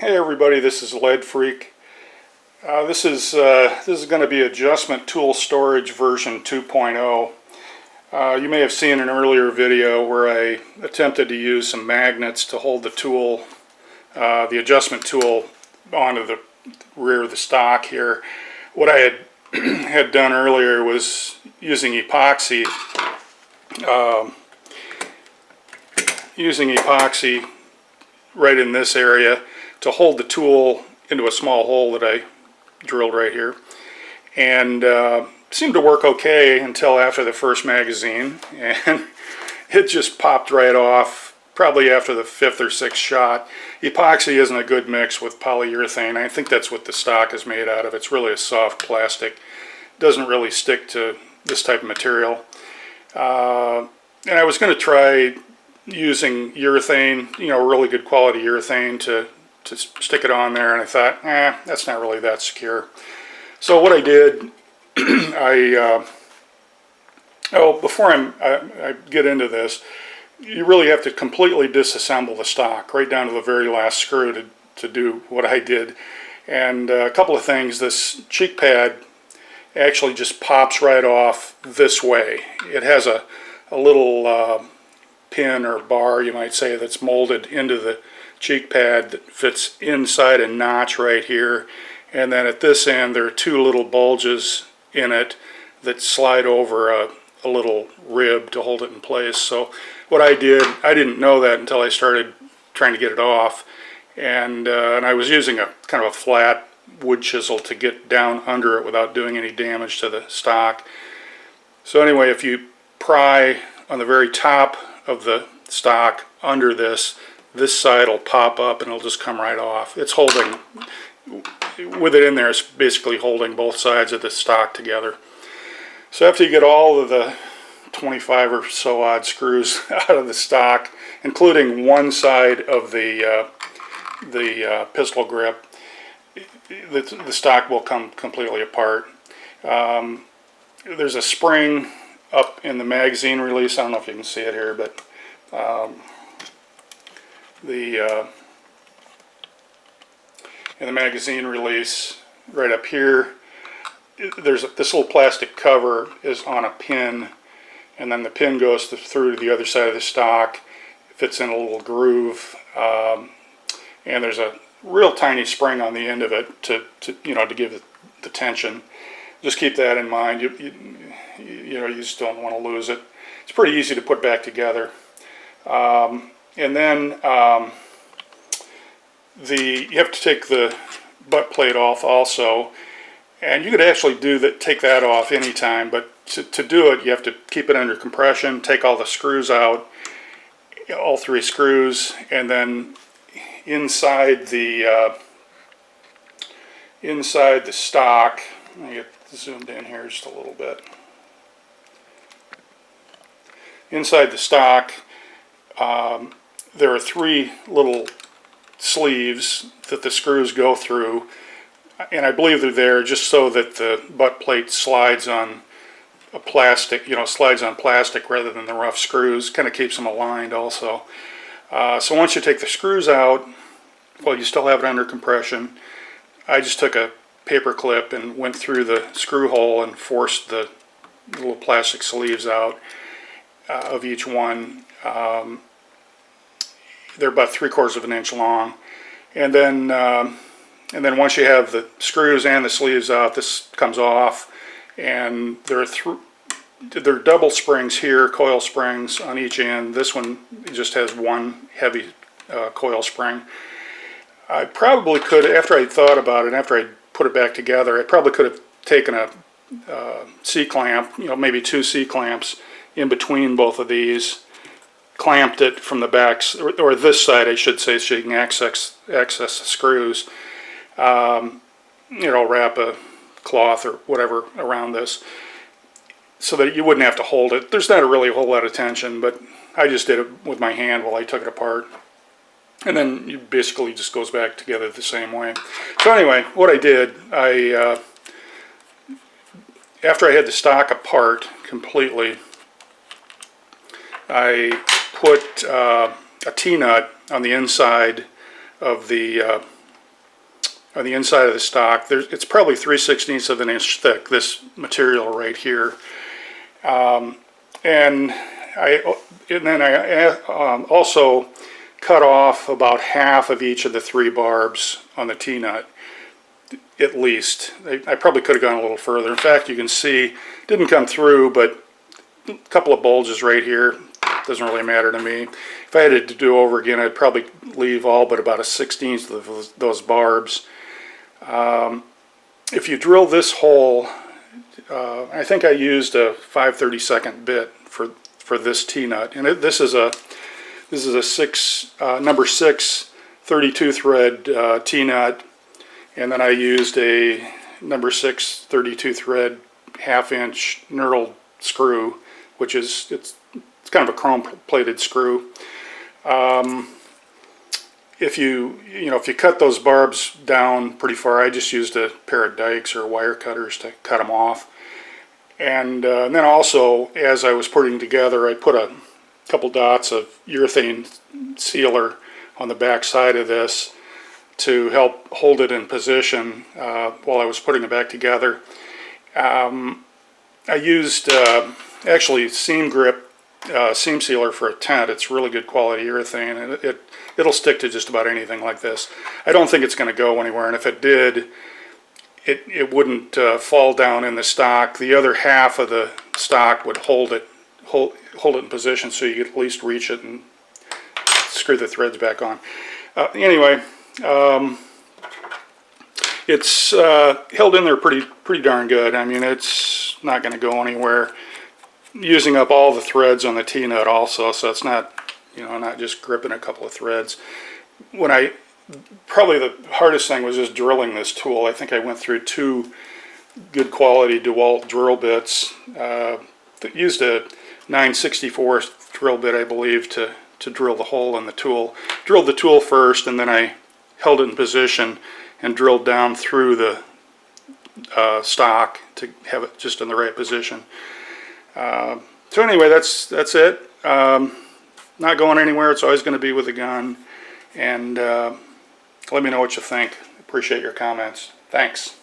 Hey everybody, this is Lead Freak. This is going to be Adjustment Tool Storage version 2.0. You may have seen an earlier video where I attempted to use some magnets to hold the tool, the adjustment tool, onto the rear of the stock here. What I had done earlier was using epoxy, right in this area to hold the tool into a small hole that I drilled right here, and seemed to work okay until after the first magazine, and it just popped right off probably after the 5th or 6th shot. Epoxy isn't a good mix with polyurethane. I think that's what the stock is made out of. It's really a soft plastic. It doesn't really stick to this type of material. And I was going to try using urethane, really good quality urethane to stick it on there, and I thought, that's not really that secure. So what I did, before I get into this, you really have to completely disassemble the stock, right down to the very last screw to do what I did. And a couple of things, this cheek pad actually just pops right off this way. It has a little pin or bar, you might say, that's molded into the cheek pad that fits inside a notch right here, and then at this end there are two little bulges in it that slide over a little rib to hold it in place. So what I did, I didn't know that until I started trying to get it off, and I was using a kind of a flat wood chisel to get down under it without doing any damage to the stock. So anyway, if you pry on the very top of the stock under this side will pop up and it'll just come right off. It's holding, with it in there, it's basically holding both sides of the stock together. So after you get all of the 25 or so odd screws out of the stock, including one side of the pistol grip, the stock will come completely apart. There's a spring up in the magazine release. I don't know if you can see it here, but in the magazine release right up here, there's this little plastic cover is on a pin, and then the pin goes through to the other side of the stock, fits in a little groove, and there's a real tiny spring on the end of it to give it the tension. Just keep that in mind. You just don't want to lose it. It's pretty easy to put back together. And then you have to take the butt plate off also, and you could actually take that off anytime, but to do it you have to keep it under compression, take all the screws out, all 3 screws, and then inside the stock, let me get zoomed in here just a little bit. Inside the stock, there are 3 little sleeves that the screws go through, and I believe they're there just so that the butt plate slides on plastic rather than the rough screws. Kind of keeps them aligned also. So once you take the screws out, well, you still have it under compression. I just took a paper clip and went through the screw hole and forced the little plastic sleeves out of each one. They're about 3/4 of an inch long, and then once you have the screws and the sleeves out, this comes off, and there are double springs here, coil springs on each end. This one just has one heavy coil spring. I probably could, after I thought about it, after I put it back together, I probably could have taken a C-clamp, maybe 2 C-clamps in between both of these, clamped it from the backs, or this side I should say, so you can access the screws. Wrap a cloth or whatever around this so that you wouldn't have to hold it. There's not really a whole lot of tension, but I just did it with my hand while I took it apart. And then it basically just goes back together the same way. So anyway, what I did, after I had the stock apart completely, I put a T-nut on the inside of the on the inside of the stock. It's probably 3/16 of an inch thick, this material right here. And then I also cut off about half of each of the 3 barbs on the T-nut, at least. I probably could have gone a little further. In fact, you can see, didn't come through, but a couple of bulges right here. Doesn't really matter to me. If I had it to do over again, I'd probably leave all but about a 16th of those barbs. If you drill this hole, I think I used a 5/32 bit for this T-nut, and this is a number 6 32 thread T-nut, and then I used a number 6 32 thread 1/2 inch knurled screw, which is it's kind of a chrome plated screw. If you cut those barbs down pretty far, I just used a pair of dikes or wire cutters to cut them off. And then also, as I was putting together, I put a couple dots of urethane sealer on the back side of this to help hold it in position while I was putting it back together. I used actually seam grip seam sealer for a tent. It's really good quality urethane, and it'll stick to just about anything like this. I don't think it's going to go anywhere, and if it did, it wouldn't fall down in the stock. The other half of the stock would hold it in position, so you could at least reach it and screw the threads back on. Anyway, it's held in there pretty darn good. I mean, it's not going to go anywhere. Using up all the threads on the T-nut also, so it's not, not just gripping a couple of threads. Probably the hardest thing was just drilling this tool. I think I went through 2 good quality DeWalt drill bits. That used a 9/64 drill bit, I believe, to drill the hole in the tool. Drilled the tool first, and then I held it in position and drilled down through the stock to have it just in the right position. So anyway, that's it. Not going anywhere. It's always going to be with a gun. And let me know what you think. Appreciate your comments. Thanks.